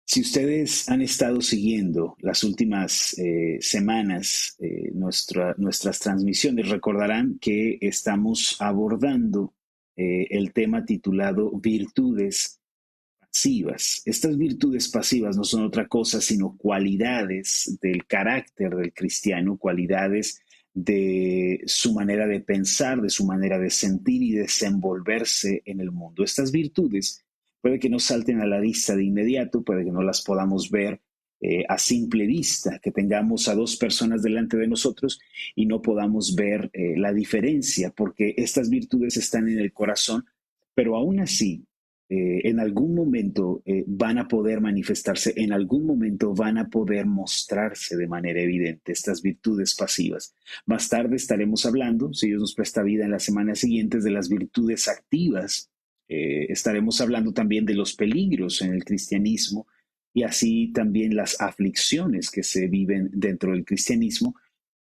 Si ustedes han estado siguiendo las últimas semanas nuestras transmisiones, recordarán que estamos abordando el tema titulado virtudes pasivas. Estas virtudes pasivas no son otra cosa sino cualidades del carácter del cristiano, cualidades de su manera de pensar, de su manera de sentir y desenvolverse en el mundo. Estas virtudes puede que no salten a la vista de inmediato, puede que no las podamos ver a simple vista, que tengamos a dos personas delante de nosotros y no podamos ver la diferencia, porque estas virtudes están en el corazón, pero aún así en algún momento van a poder manifestarse, en algún momento van a poder mostrarse de manera evidente estas virtudes pasivas. Más tarde estaremos hablando, si Dios nos presta vida en las semanas siguientes, de las virtudes activas. Estaremos hablando también de los peligros en el cristianismo y así también las aflicciones que se viven dentro del cristianismo.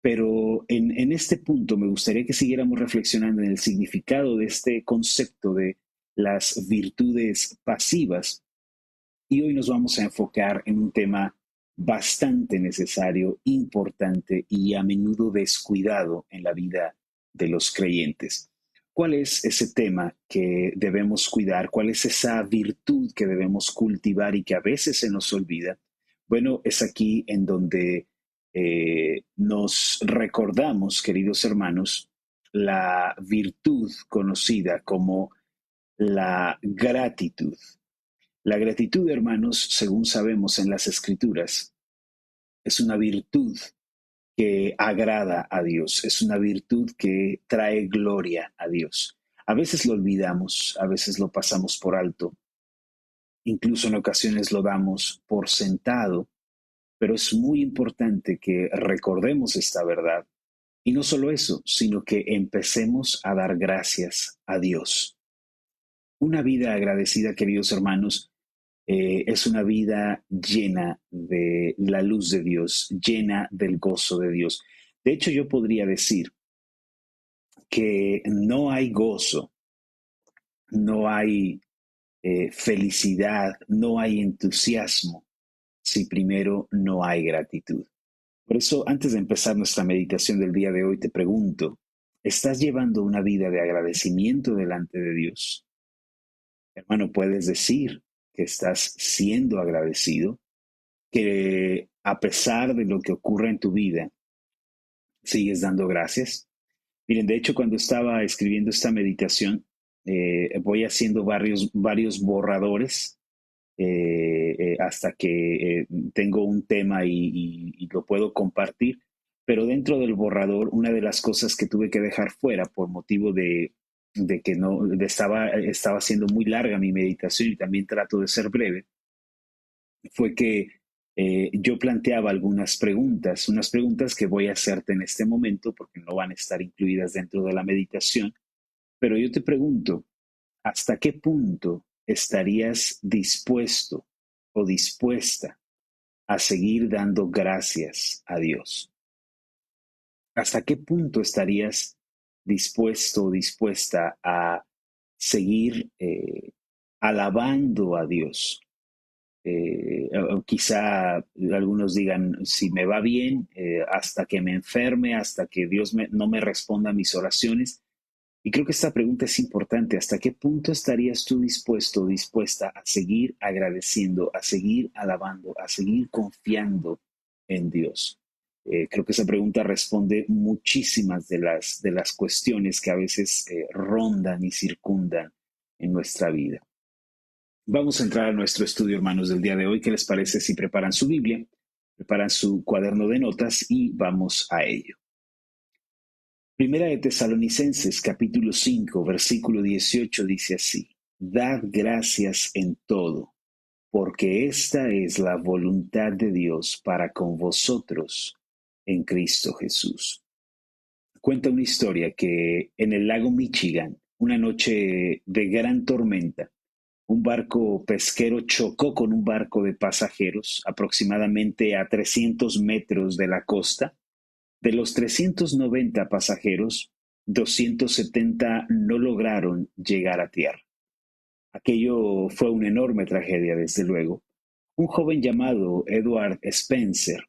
Pero en este punto me gustaría que siguiéramos reflexionando en el significado de este concepto de las virtudes pasivas. Y hoy nos vamos a enfocar en un tema bastante necesario, importante y a menudo descuidado en la vida de los creyentes. ¿Cuál es ese tema que debemos cuidar? ¿Cuál es esa virtud que debemos cultivar y que a veces se nos olvida? Bueno, es aquí en donde nos recordamos, queridos hermanos, la virtud conocida como la gratitud. La gratitud, hermanos, según sabemos en las Escrituras, es una virtud que agrada a Dios, es una virtud que trae gloria a Dios. A veces lo olvidamos, a veces lo pasamos por alto, incluso en ocasiones lo damos por sentado, pero es muy importante que recordemos esta verdad. Y no solo eso, sino que empecemos a dar gracias a Dios. Una vida agradecida, queridos hermanos, es una vida llena de la luz de Dios, llena del gozo de Dios. De hecho, yo podría decir que no hay gozo, no hay felicidad, no hay entusiasmo si primero no hay gratitud. Por eso, antes de empezar nuestra meditación del día de hoy, te pregunto, ¿estás llevando una vida de agradecimiento delante de Dios? Hermano, puedes decir que estás siendo agradecido, que a pesar de lo que ocurre en tu vida, sigues dando gracias. Miren, de hecho, cuando estaba escribiendo esta meditación, voy haciendo varios borradores hasta que tengo un tema y lo puedo compartir. Pero dentro del borrador, una de las cosas que tuve que dejar fuera por motivo de que no estaba siendo muy larga mi meditación y también trato de ser breve, fue que yo planteaba algunas preguntas, unas preguntas que voy a hacerte en este momento porque no van a estar incluidas dentro de la meditación, pero yo te pregunto, ¿hasta qué punto estarías dispuesto o dispuesta a seguir dando gracias a Dios? ¿Hasta qué punto estarías dispuesto o dispuesta a seguir alabando a Dios? O quizá algunos digan, si me va bien, hasta que me enferme, hasta que no me responda a mis oraciones. Y creo que esta pregunta es importante. ¿Hasta qué punto estarías tú dispuesto o dispuesta a seguir agradeciendo, a seguir alabando, a seguir confiando en Dios? Creo que esa pregunta responde muchísimas de las cuestiones que a veces rondan y circundan en nuestra vida. Vamos a entrar a nuestro estudio, hermanos, del día de hoy. ¿Qué les parece si preparan su Biblia, preparan su cuaderno de notas y vamos a ello? Primera de Tesalonicenses, capítulo 5, versículo 18, dice así: Dad gracias en todo, porque esta es la voluntad de Dios para con vosotros en Cristo Jesús. Cuenta una historia que en el lago Michigan, una noche de gran tormenta, un barco pesquero chocó con un barco de pasajeros aproximadamente a 300 metros de la costa. De los 390 pasajeros, 270 no lograron llegar a tierra. Aquello fue una enorme tragedia, desde luego, Un joven llamado Edward Spencer,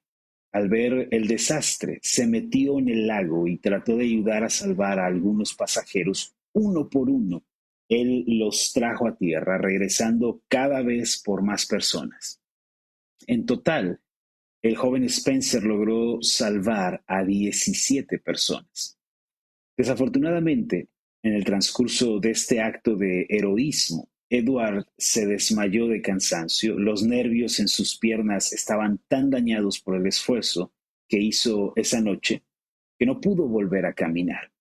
al ver el desastre, se metió en el lago y trató de ayudar a salvar a algunos pasajeros uno por uno. Él los trajo a tierra, regresando cada vez por más personas. En total, el joven Spencer logró salvar a 17 personas. Desafortunadamente, en el transcurso de este acto de heroísmo, Edward se desmayó de cansancio, los nervios en sus piernas estaban tan dañados por el esfuerzo que hizo esa noche que no pudo volver a caminar.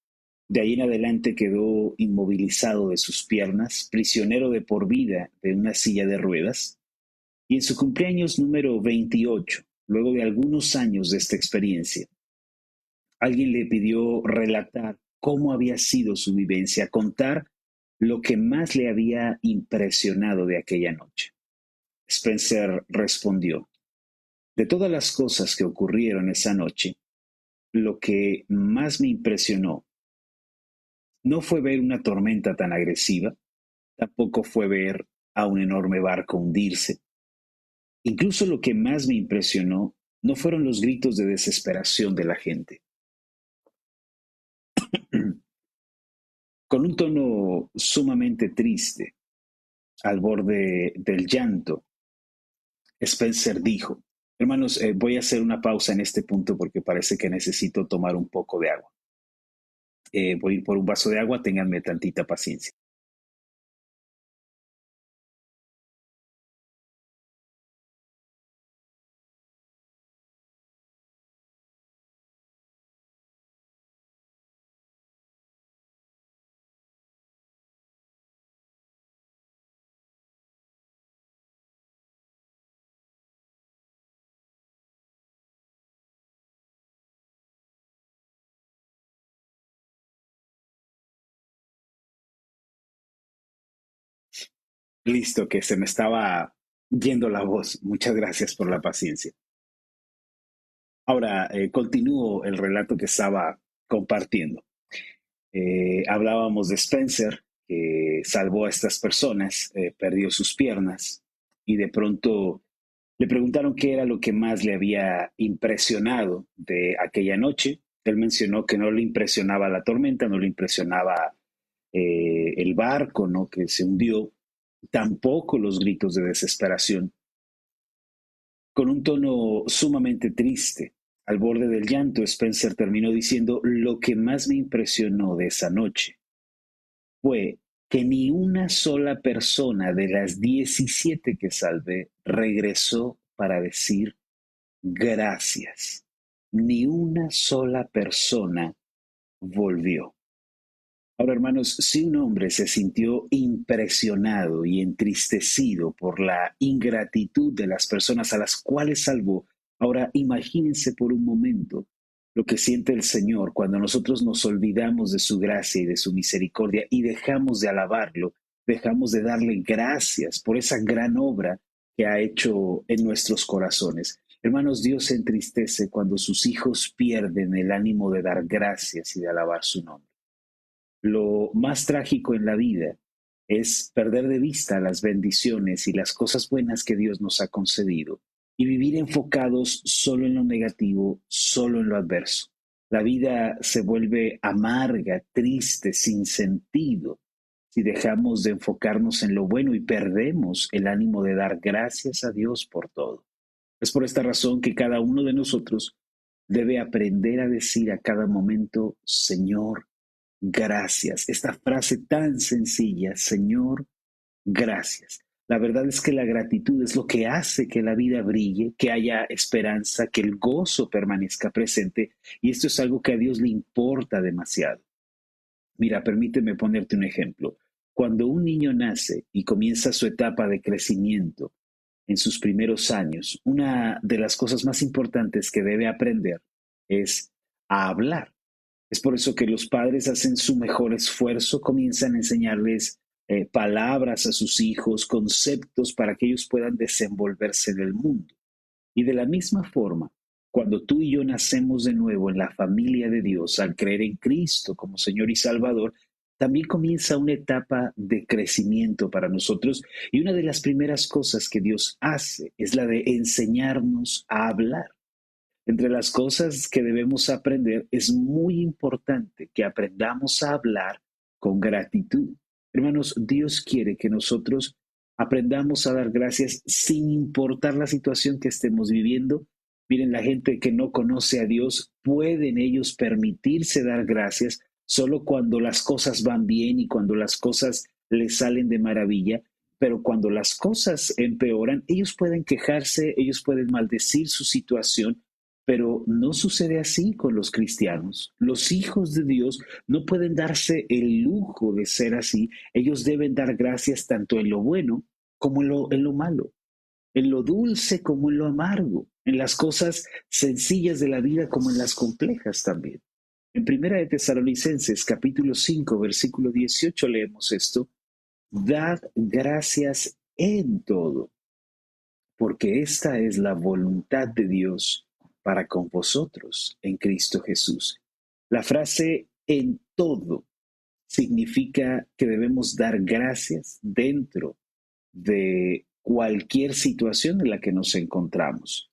De ahí en adelante quedó inmovilizado de sus piernas, prisionero de por vida de una silla de ruedas, y en su cumpleaños número 28, luego de algunos años de esta experiencia, alguien le pidió relatar cómo había sido su vivencia, contar lo que más le había impresionado de aquella noche. Spencer respondió, de todas las cosas que ocurrieron esa noche, lo que más me impresionó no fue ver una tormenta tan agresiva, tampoco fue ver a un enorme barco hundirse. Incluso lo que más me impresionó no fueron los gritos de desesperación de la gente. Con un tono sumamente triste, al borde del llanto, Spencer dijo, hermanos, voy a hacer una pausa en este punto porque parece que necesito tomar un poco de agua. Voy a ir por un vaso de agua, ténganme tantita paciencia. Listo, que se me estaba yendo la voz. Muchas gracias por la paciencia. Ahora, continúo el relato que estaba compartiendo. Hablábamos de Spencer, que salvó a estas personas, perdió sus piernas y de pronto le preguntaron qué era lo que más le había impresionado de aquella noche. Él mencionó que no le impresionaba la tormenta, no le impresionaba el barco, ¿no? Que se hundió, tampoco los gritos de desesperación. Con un tono sumamente triste, al borde del llanto, Spencer terminó diciendo, lo que más me impresionó de esa noche fue que ni una sola persona de las 17 que salvé regresó para decir gracias. Ni una sola persona volvió. Ahora, hermanos, si un hombre se sintió impresionado y entristecido por la ingratitud de las personas a las cuales salvó, ahora imagínense por un momento lo que siente el Señor cuando nosotros nos olvidamos de su gracia y de su misericordia y dejamos de alabarlo, dejamos de darle gracias por esa gran obra que ha hecho en nuestros corazones. Hermanos, Dios se entristece cuando sus hijos pierden el ánimo de dar gracias y de alabar su nombre. Lo más trágico en la vida es perder de vista las bendiciones y las cosas buenas que Dios nos ha concedido y vivir enfocados solo en lo negativo, solo en lo adverso. La vida se vuelve amarga, triste, sin sentido si dejamos de enfocarnos en lo bueno y perdemos el ánimo de dar gracias a Dios por todo. Es por esta razón que cada uno de nosotros debe aprender a decir a cada momento, Señor, gracias. Esta frase tan sencilla, Señor, gracias. La verdad es que la gratitud es lo que hace que la vida brille, que haya esperanza, que el gozo permanezca presente. Y esto es algo que a Dios le importa demasiado. Mira, permíteme ponerte un ejemplo. Cuando un niño nace y comienza su etapa de crecimiento en sus primeros años, una de las cosas más importantes que debe aprender es a hablar. Es por eso que los padres hacen su mejor esfuerzo, comienzan a enseñarles palabras a sus hijos, conceptos para que ellos puedan desenvolverse en el mundo. Y de la misma forma, cuando tú y yo nacemos de nuevo en la familia de Dios, al creer en Cristo como Señor y Salvador, también comienza una etapa de crecimiento para nosotros y una de las primeras cosas que Dios hace es la de enseñarnos a hablar. Entre las cosas que debemos aprender, es muy importante que aprendamos a hablar con gratitud. Hermanos, Dios quiere que nosotros aprendamos a dar gracias sin importar la situación que estemos viviendo. Miren, la gente que no conoce a Dios, pueden ellos permitirse dar gracias solo cuando las cosas van bien y cuando las cosas les salen de maravilla. Pero cuando las cosas empeoran, ellos pueden quejarse, ellos pueden maldecir su situación, pero no sucede así con los cristianos. Los hijos de Dios no pueden darse el lujo de ser así. Ellos deben dar gracias tanto en lo bueno como en lo malo, en lo dulce como en lo amargo, en las cosas sencillas de la vida como en las complejas también. En Primera de Tesalonicenses, capítulo 5, versículo 18, leemos esto: Dad gracias en todo, porque esta es la voluntad de Dios para con vosotros en Cristo Jesús. La frase en todo significa que debemos dar gracias dentro de cualquier situación en la que nos encontramos.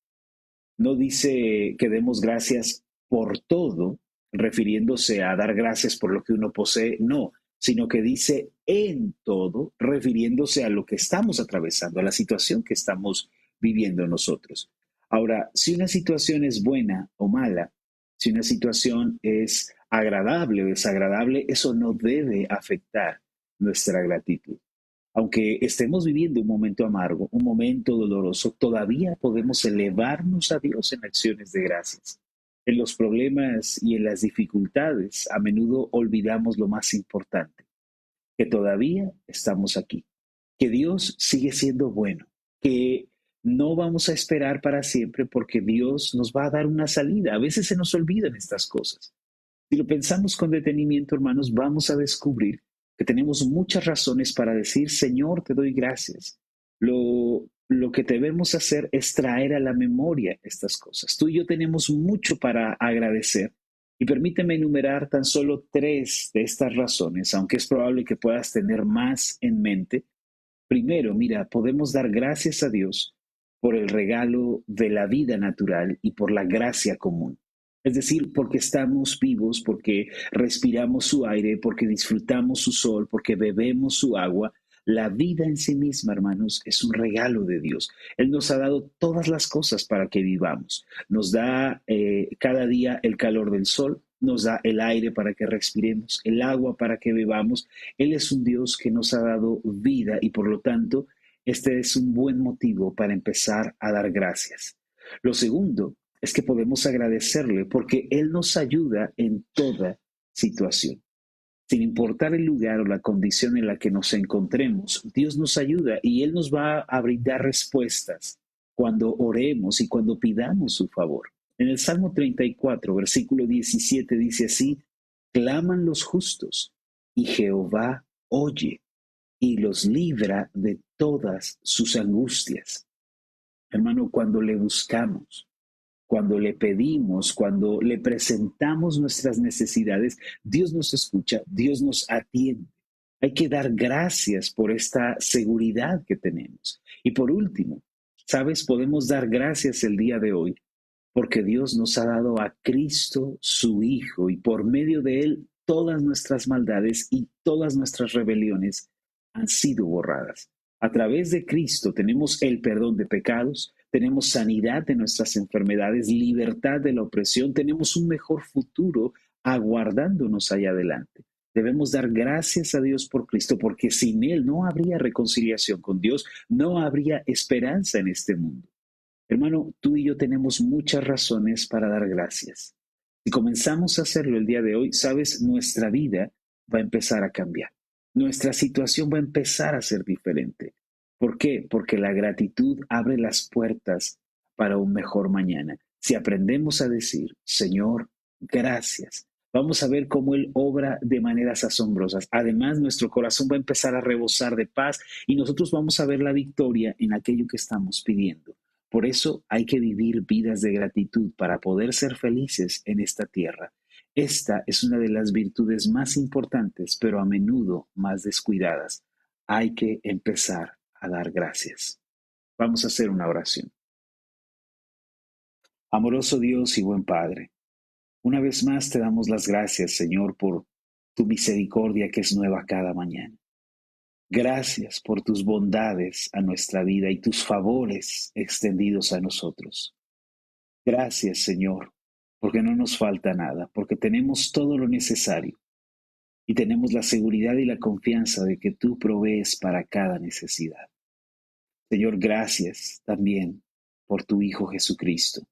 No dice que demos gracias por todo, refiriéndose a dar gracias por lo que uno posee, no, sino que dice en todo, refiriéndose a lo que estamos atravesando, a la situación que estamos viviendo nosotros. Ahora, si una situación es buena o mala, si una situación es agradable o desagradable, eso no debe afectar nuestra gratitud. Aunque estemos viviendo un momento amargo, un momento doloroso, todavía podemos elevarnos a Dios en acciones de gracias. En los problemas y en las dificultades, a menudo olvidamos lo más importante, que todavía estamos aquí, que Dios sigue siendo bueno, que no vamos a esperar para siempre porque Dios nos va a dar una salida. A veces se nos olvidan estas cosas. Si lo pensamos con detenimiento, hermanos, vamos a descubrir que tenemos muchas razones para decir: Señor, te doy gracias. Lo que debemos hacer es traer a la memoria estas cosas. Tú y yo tenemos mucho para agradecer. Y permíteme enumerar tan solo tres de estas razones, aunque es probable que puedas tener más en mente. Primero, mira, podemos dar gracias a Dios por el regalo de la vida natural y por la gracia común. Es decir, porque estamos vivos, porque respiramos su aire, porque disfrutamos su sol, porque bebemos su agua. La vida en sí misma, hermanos, es un regalo de Dios. Él nos ha dado todas las cosas para que vivamos. Nos da cada día el calor del sol, nos da el aire para que respiremos, el agua para que bebamos. Él es un Dios que nos ha dado vida y por lo tanto este es un buen motivo para empezar a dar gracias. Lo segundo es que podemos agradecerle porque Él nos ayuda en toda situación. Sin importar el lugar o la condición en la que nos encontremos, Dios nos ayuda y Él nos va a brindar respuestas cuando oremos y cuando pidamos su favor. En el Salmo 34, versículo 17 dice así: claman los justos y Jehová oye y los libra de todas sus angustias. Hermano, cuando le buscamos, cuando le pedimos, cuando le presentamos nuestras necesidades, Dios nos escucha, Dios nos atiende. Hay que dar gracias por esta seguridad que tenemos. Y por último, ¿sabes? Podemos dar gracias el día de hoy porque Dios nos ha dado a Cristo, su Hijo, y por medio de Él todas nuestras maldades y todas nuestras rebeliones han sido borradas. A través de Cristo tenemos el perdón de pecados, tenemos sanidad de nuestras enfermedades, libertad de la opresión, tenemos un mejor futuro aguardándonos allá adelante. Debemos dar gracias a Dios por Cristo, porque sin Él no habría reconciliación con Dios, no habría esperanza en este mundo. Hermano, tú y yo tenemos muchas razones para dar gracias. Si comenzamos a hacerlo el día de hoy, sabes, nuestra vida va a empezar a cambiar. Nuestra situación va a empezar a ser diferente. ¿Por qué? Porque la gratitud abre las puertas para un mejor mañana. Si aprendemos a decir: Señor, gracias, vamos a ver cómo Él obra de maneras asombrosas. Además, nuestro corazón va a empezar a rebosar de paz y nosotros vamos a ver la victoria en aquello que estamos pidiendo. Por eso hay que vivir vidas de gratitud para poder ser felices en esta tierra. Esta es una de las virtudes más importantes, pero a menudo más descuidadas. Hay que empezar a dar gracias. Vamos a hacer una oración. Amoroso Dios y buen Padre, una vez más te damos las gracias, Señor, por tu misericordia que es nueva cada mañana. Gracias por tus bondades a nuestra vida y tus favores extendidos a nosotros. Gracias, Señor, porque no nos falta nada, porque tenemos todo lo necesario y tenemos la seguridad y la confianza de que tú provees para cada necesidad. Señor, gracias también por tu Hijo Jesucristo,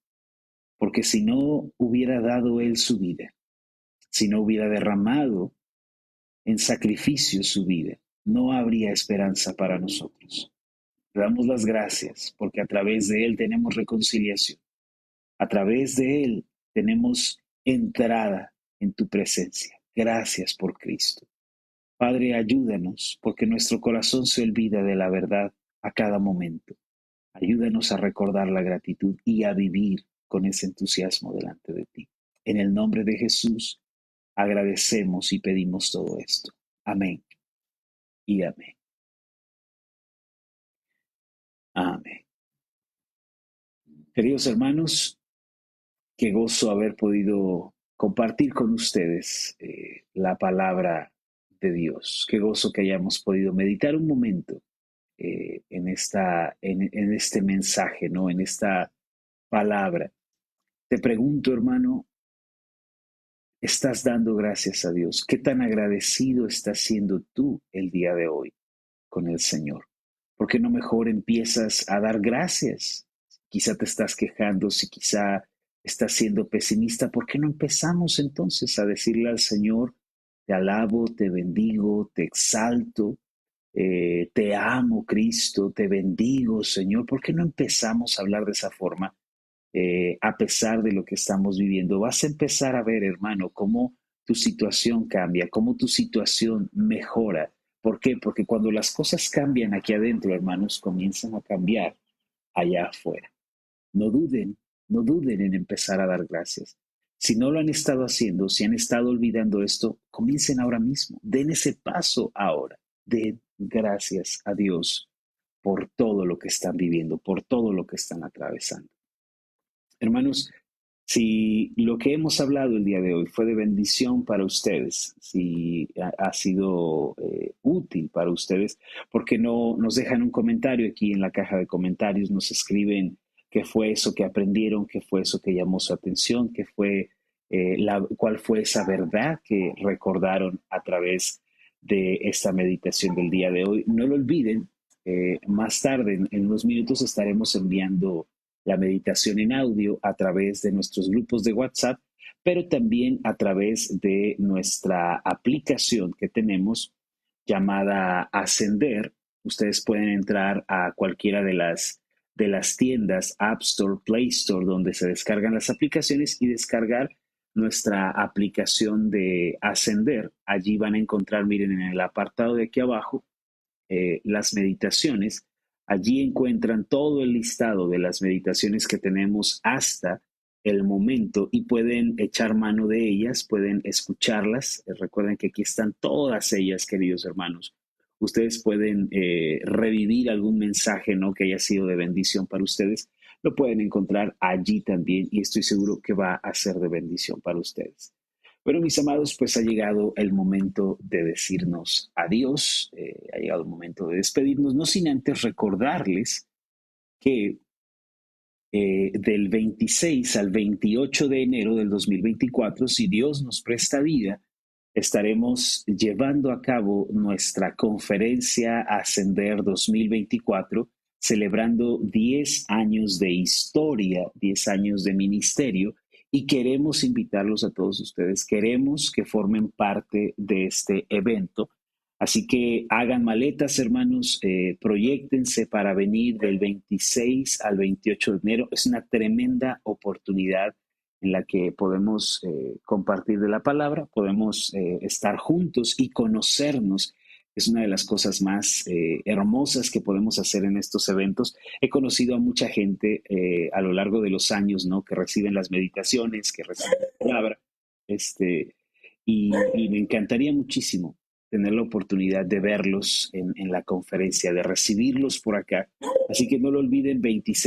porque si no hubiera dado Él su vida, si no hubiera derramado en sacrificio su vida, no habría esperanza para nosotros. Te damos las gracias porque a través de Él tenemos reconciliación. A través de Él tenemos entrada en tu presencia. Gracias por Cristo. Padre, ayúdanos porque nuestro corazón se olvida de la verdad a cada momento. Ayúdanos a recordar la gratitud y a vivir con ese entusiasmo delante de ti. En el nombre de Jesús, agradecemos y pedimos todo esto. Amén y amén. Amén. Queridos hermanos, qué gozo haber podido compartir con ustedes la palabra de Dios. Qué gozo que hayamos podido meditar un momento en este mensaje, ¿no? En esta palabra. Te pregunto, hermano, ¿estás dando gracias a Dios? ¿Qué tan agradecido estás siendo tú el día de hoy con el Señor? ¿Por qué no mejor empiezas a dar gracias? Quizá te estás quejando, si quizá estás siendo pesimista, ¿por qué no empezamos entonces a decirle al Señor, te alabo, te bendigo, te exalto, te amo, Cristo, te bendigo, Señor? ¿Por qué no empezamos a hablar de esa forma? A pesar de lo que estamos viviendo, vas a empezar a ver, hermano, cómo tu situación cambia, cómo tu situación mejora. ¿Por qué? Porque cuando las cosas cambian aquí adentro, hermanos, comienzan a cambiar allá afuera. No duden, no duden en empezar a dar gracias. Si no lo han estado haciendo, si han estado olvidando esto, comiencen ahora mismo. Den ese paso ahora. Den gracias a Dios por todo lo que están viviendo, por todo lo que están atravesando. Hermanos, si lo que hemos hablado el día de hoy fue de bendición para ustedes, si ha sido útil para ustedes, ¿por qué no nos dejan un comentario aquí en la caja de comentarios? Nos escriben qué fue eso que aprendieron, qué fue eso que llamó su atención, qué fue, cuál fue esa verdad que recordaron a través de esta meditación del día de hoy. No lo olviden, más tarde, en unos minutos, estaremos enviando la meditación en audio a través de nuestros grupos de WhatsApp, pero también a través de nuestra aplicación que tenemos llamada Ascender. Ustedes pueden entrar a cualquiera de las tiendas App Store, Play Store, donde se descargan las aplicaciones y descargar nuestra aplicación de Ascender. Allí van a encontrar, miren, en el apartado de aquí abajo, las meditaciones. Allí encuentran todo el listado de las meditaciones que tenemos hasta el momento y pueden echar mano de ellas, pueden escucharlas. Recuerden que aquí están todas ellas, queridos hermanos. Ustedes pueden revivir algún mensaje, ¿no?, que haya sido de bendición para ustedes. Lo pueden encontrar allí también y estoy seguro que va a ser de bendición para ustedes. Bueno, mis amados, pues ha llegado el momento de decirnos adiós, ha llegado el momento de despedirnos, no sin antes recordarles que del 26 al 28 de enero del 2024, si Dios nos presta vida, estaremos llevando a cabo nuestra conferencia Ascender 2024, celebrando 10 años de historia, 10 años de ministerio, y queremos invitarlos a todos ustedes, queremos que formen parte de este evento. Así que hagan maletas, hermanos, proyéctense para venir del 26 al 28 de enero. Es una tremenda oportunidad en la que podemos compartir de la palabra, podemos estar juntos y conocernos. Es una de las cosas más hermosas que podemos hacer en estos eventos. He conocido a mucha gente a lo largo de los años, ¿no?, que reciben las meditaciones, que reciben la palabra. Este, y me encantaría muchísimo tener la oportunidad de verlos en la conferencia, de recibirlos por acá. Así que no lo olviden, 26